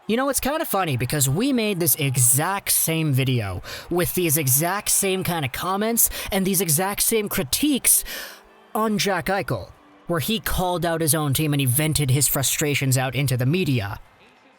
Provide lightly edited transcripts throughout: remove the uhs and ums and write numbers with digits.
You know, it's kind of funny because we made this exact same video with these exact same kind of comments and these exact same critiques on Jack Eichel, where he called out his own team and he vented his frustrations out into the media.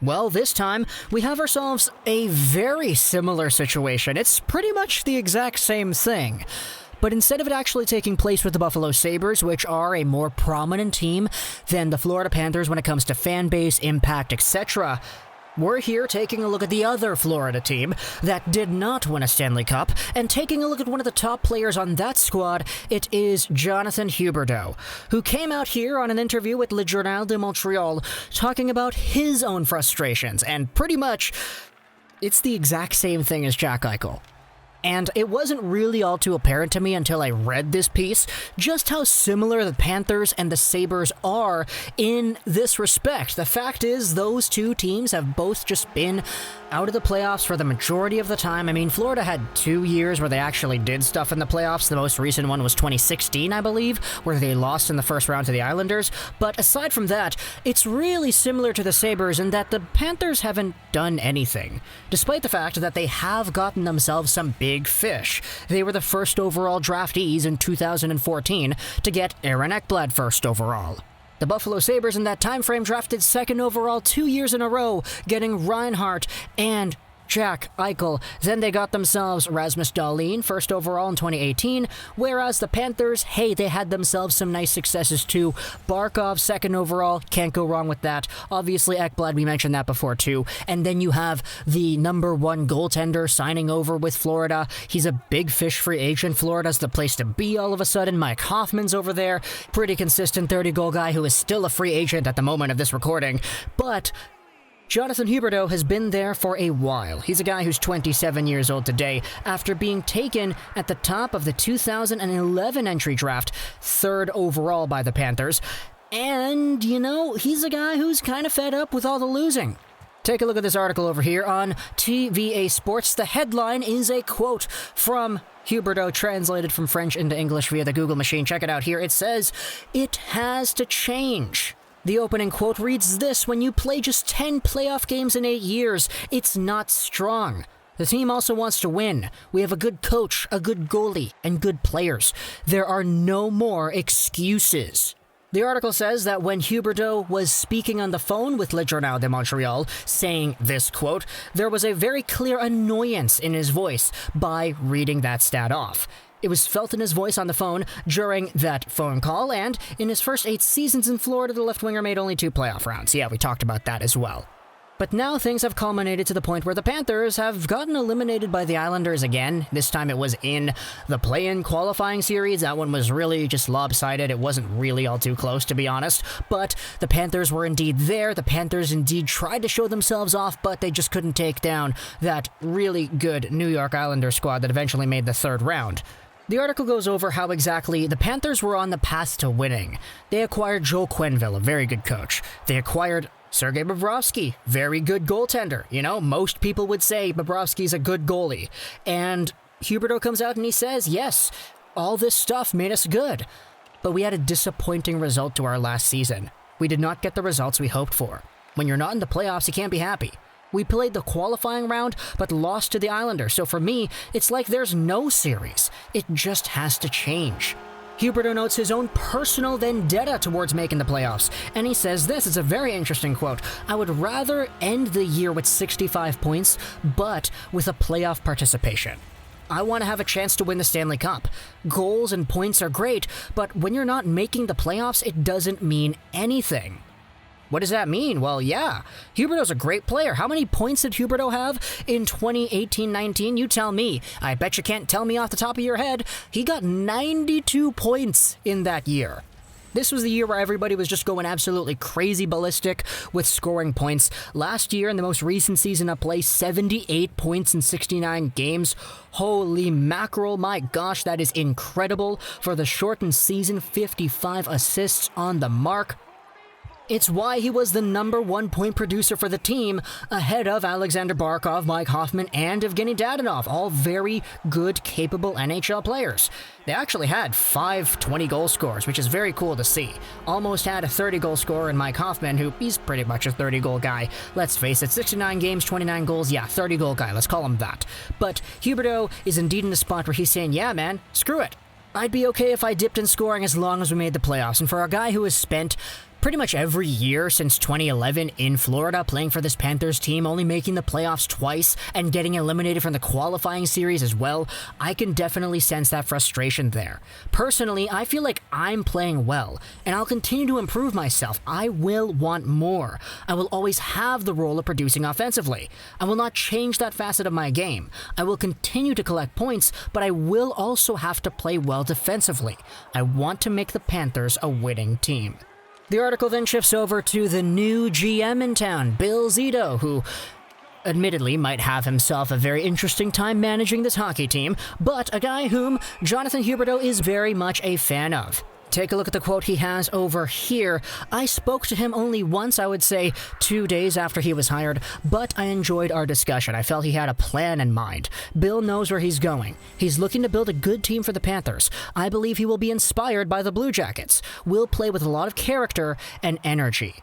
Well, this time, we have ourselves a very similar situation. It's pretty much the exact same thing. But instead of it actually taking place with the Buffalo Sabres, which are a more prominent team than the Florida Panthers when it comes to fan base, impact, etc., we're here taking a look at the other Florida team that did not win a Stanley Cup, and taking a look at one of the top players on that squad. It is Jonathan Huberdeau, who came out here on an interview with Le Journal de Montreal talking about his own frustrations, and pretty much, it's the exact same thing as Jack Eichel. And it wasn't really all too apparent to me until I read this piece just how similar the Panthers and the Sabres are in this respect. The fact is, those two teams have both just been out of the playoffs for the majority of the time. I mean, Florida had 2 years where they actually did stuff in the playoffs. The most recent one was 2016, I believe, where they lost in the first round to the Islanders. But aside from that, it's really similar to the Sabres in that the Panthers haven't done anything, despite the fact that they have gotten themselves some big fish. They were the first overall draftees in 2014 to get Aaron Ekblad first overall. The Buffalo Sabres in that time frame drafted second overall 2 years in a row, getting Reinhart and Jack Eichel. Then they got themselves Rasmus Dahlin first overall in 2018, whereas the Panthers, hey, they had themselves some nice successes too. Barkov second overall, can't go wrong with that. Obviously Ekblad, we mentioned that before too. And then you have the number one goaltender signing over with Florida. He's a big fish free agent. Florida's the place to be all of a sudden. Mike Hoffman's over there, pretty consistent 30-goal guy who is still a free agent at the moment of this recording. But Jonathan Huberdeau has been there for a while. He's a guy who's 27 years old today after being taken at the top of the 2011 entry draft, third overall by the Panthers. And, you know, he's a guy who's kind of fed up with all the losing. Take a look at this article over here on TVA Sports. The headline is a quote from Huberdeau, translated from French into English via the Google machine. Check it out here. It says, "It has to change." The opening quote reads this: "When you play just 10 playoff games in 8 years, it's not strong. The team also wants to win. We have a good coach, a good goalie, and good players. There are no more excuses." The article says that when Huberdeau was speaking on the phone with Le Journal de Montreal, saying this quote, there was a very clear annoyance in his voice by reading that stat off. It was felt in his voice on the phone during that phone call, and in his first 8 seasons in Florida, the left winger made only 2 playoff rounds. Yeah, we talked about that as well. But now things have culminated to the point where the Panthers have gotten eliminated by the Islanders again. This time it was in the play-in qualifying series. That one was really just lopsided. It wasn't really all too close, to be honest. But the Panthers were indeed there. The Panthers indeed tried to show themselves off, but they just couldn't take down that really good New York Islanders squad that eventually made the third round. The article goes over how exactly the Panthers were on the path to winning. They acquired Joel Quenneville, a very good coach. They acquired Sergei Bobrovsky, very good goaltender. You know, most people would say Bobrovsky's a good goalie. And Huberdeau comes out and he says, yes, all this stuff made us good. But we had a disappointing result to our last season. We did not get the results we hoped for. When you're not in the playoffs, you can't be happy. We played the qualifying round, but lost to the Islanders. So for me, it's like there's no series. It just has to change. Huberdeau notes his own personal vendetta towards making the playoffs, and he says this is a very interesting quote: "I would rather end the year with 65 points, but with a playoff participation. I want to have a chance to win the Stanley Cup. Goals and points are great, but when you're not making the playoffs, it doesn't mean anything." What does that mean? Well, yeah, Huberdeau's a great player. How many points did Huberdeau have in 2018-19? You tell me. I bet you can't tell me off the top of your head. He got 92 points in that year. This was the year where everybody was just going absolutely crazy ballistic with scoring points. Last year, in the most recent season of play, 78 points in 69 games. Holy mackerel, my gosh, that is incredible. For the shortened season, 55 assists on the mark. It's why he was the #1 point producer for the team, ahead of Alexander Barkov, Mike Hoffman, and Evgeny Dadonov, all very good, capable NHL players. They actually had 5 20-goal scorers, which is very cool to see. Almost had a 30-goal scorer in Mike Hoffman, who he's pretty much a 30-goal guy. Let's face it, 69 games, 29 goals, yeah, 30-goal guy, let's call him that. But Huberdeau is indeed in the spot where he's saying, yeah, man, screw it. I'd be okay if I dipped in scoring as long as we made the playoffs. And for a guy who has spent pretty much every year since 2011 in Florida playing for this Panthers team, only making the playoffs twice and getting eliminated from the qualifying series as well, I can definitely sense that frustration there. Personally, I feel like I'm playing well, and I'll continue to improve myself. I will want more. I will always have the role of producing offensively. I will not change that facet of my game. I will continue to collect points, but I will also have to play well defensively. I want to make the Panthers a winning team. The article then shifts over to the new GM in town, Bill Zito, who admittedly might have himself a very interesting time managing this hockey team, but a guy whom Jonathan Huberdeau is very much a fan of. Take a look at the quote he has over here. I spoke to him only once, I would say 2 days after he was hired, but I enjoyed our discussion. I felt he had a plan in mind. Bill knows where he's going. He's looking to build a good team for the Panthers. I believe he will be inspired by the Blue Jackets. We'll play with a lot of character and energy.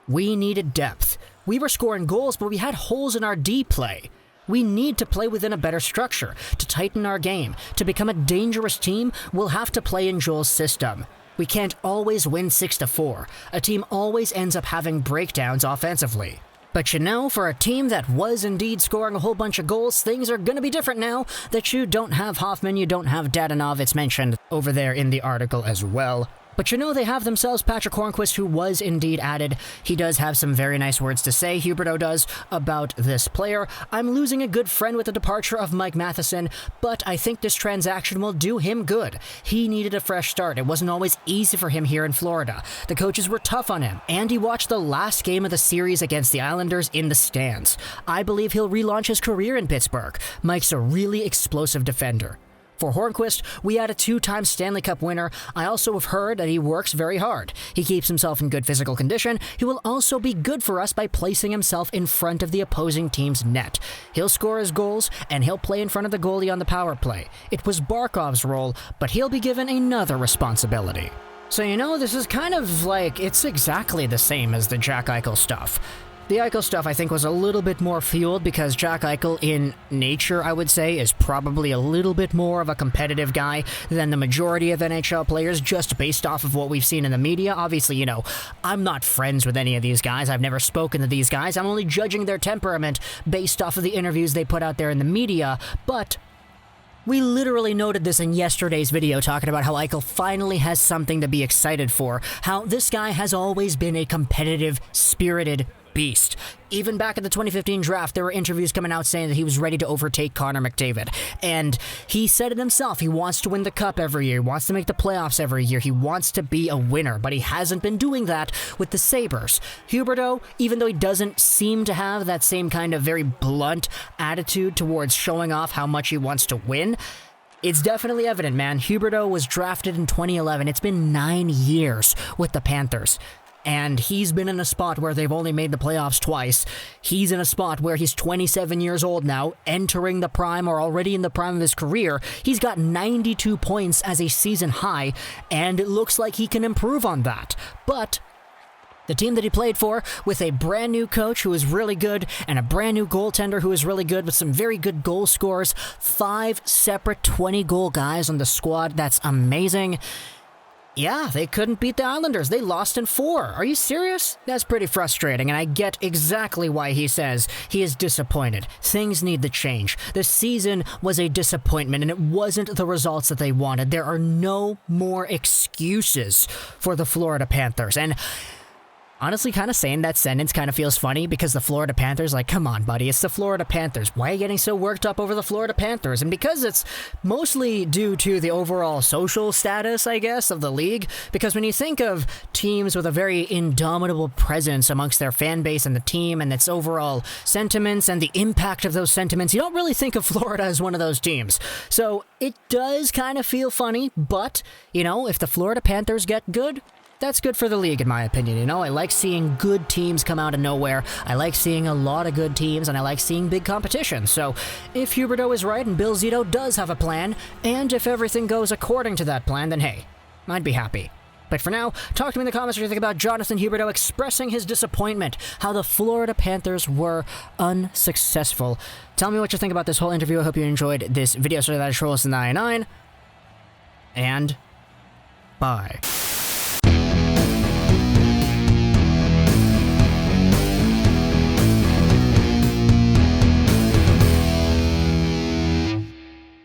We needed depth. We were scoring goals, but we had holes in our D play. We need to play within a better structure, to tighten our game. To become a dangerous team, we'll have to play in Joel's system. We can't always win 6-4. A team always ends up having breakdowns offensively. But you know, for a team that was indeed scoring a whole bunch of goals, things are going to be different now that you don't have Hoffman, you don't have Dadonov. It's mentioned over there in the article as well. But you know, they have themselves Patrick Hornquist, who was indeed added. He does have some very nice words to say, Huberdeau does, about this player. I'm losing a good friend with the departure of Mike Matheson, but I think this transaction will do him good. He needed a fresh start. It wasn't always easy for him here in Florida. The coaches were tough on him, and he watched the last game of the series against the Islanders in the stands. I believe he'll relaunch his career in Pittsburgh. Mike's a really explosive defender. For Hornquist, we had a 2-time Stanley Cup winner. I also have heard that he works very hard. He keeps himself in good physical condition. He will also be good for us by placing himself in front of the opposing team's net. He'll score his goals, and he'll play in front of the goalie on the power play. It was Barkov's role, but he'll be given another responsibility. So you know, this is kind of like, it's exactly the same as the Jack Eichel stuff. The Eichel stuff, I think, was a little bit more fueled because Jack Eichel, in nature, I would say, is probably a little bit more of a competitive guy than the majority of NHL players, just based off of what we've seen in the media. Obviously, you know, I'm not friends with any of these guys. I've never spoken to these guys. I'm only judging their temperament based off of the interviews they put out there in the media, but we literally noted this in yesterday's video, talking about how Eichel finally has something to be excited for, how this guy has always been a competitive, spirited beast. Even back in the 2015 draft, there were interviews coming out saying that he was ready to overtake Connor McDavid. And he said it himself. He wants to win the cup every year. He wants to make the playoffs every year. He wants to be a winner, but he hasn't been doing that with the Sabres. Huberdeau, even though he doesn't seem to have that same kind of very blunt attitude towards showing off how much he wants to win, it's definitely evident, man. Huberdeau was drafted in 2011. It's been 9 years with the Panthers. And he's been in a spot where they've only made the playoffs twice. He's in a spot where he's 27 years old now, entering the prime or already in the prime of his career. He's got 92 points as a season high, and it looks like he can improve on that. But the team that he played for, with a brand new coach who is really good and a brand new goaltender who is really good with some very good goal scorers, 5 separate 20-goal guys on the squad, that's amazing. Yeah, they couldn't beat the Islanders. They lost in 4. Are you serious? That's pretty frustrating, and I get exactly why he says he is disappointed. Things need to change. The season was a disappointment, and it wasn't the results that they wanted. There are no more excuses for the Florida Panthers, and honestly, kind of saying that sentence kind of feels funny because the Florida Panthers, like, come on, buddy, it's the Florida Panthers. Why are you getting so worked up over the Florida Panthers? And because it's mostly due to the overall social status, I guess, of the league. Because when you think of teams with a very indomitable presence amongst their fan base and the team and its overall sentiments and the impact of those sentiments, you don't really think of Florida as one of those teams. So it does kind of feel funny, but, you know, if the Florida Panthers get good, That's good for the league, in my opinion. You know, I like seeing good teams come out of nowhere. I like seeing a lot of good teams, and I like seeing big competition. So, if Huberdeau is right and Bill Zito does have a plan, and if everything goes according to that plan, then hey, I'd be happy. But for now, talk to me in the comments what you think about Jonathan Huberdeau expressing his disappointment, how the Florida Panthers were unsuccessful. Tell me what you think about this whole interview. I hope you enjoyed this video. So that is Trolls 99, and bye.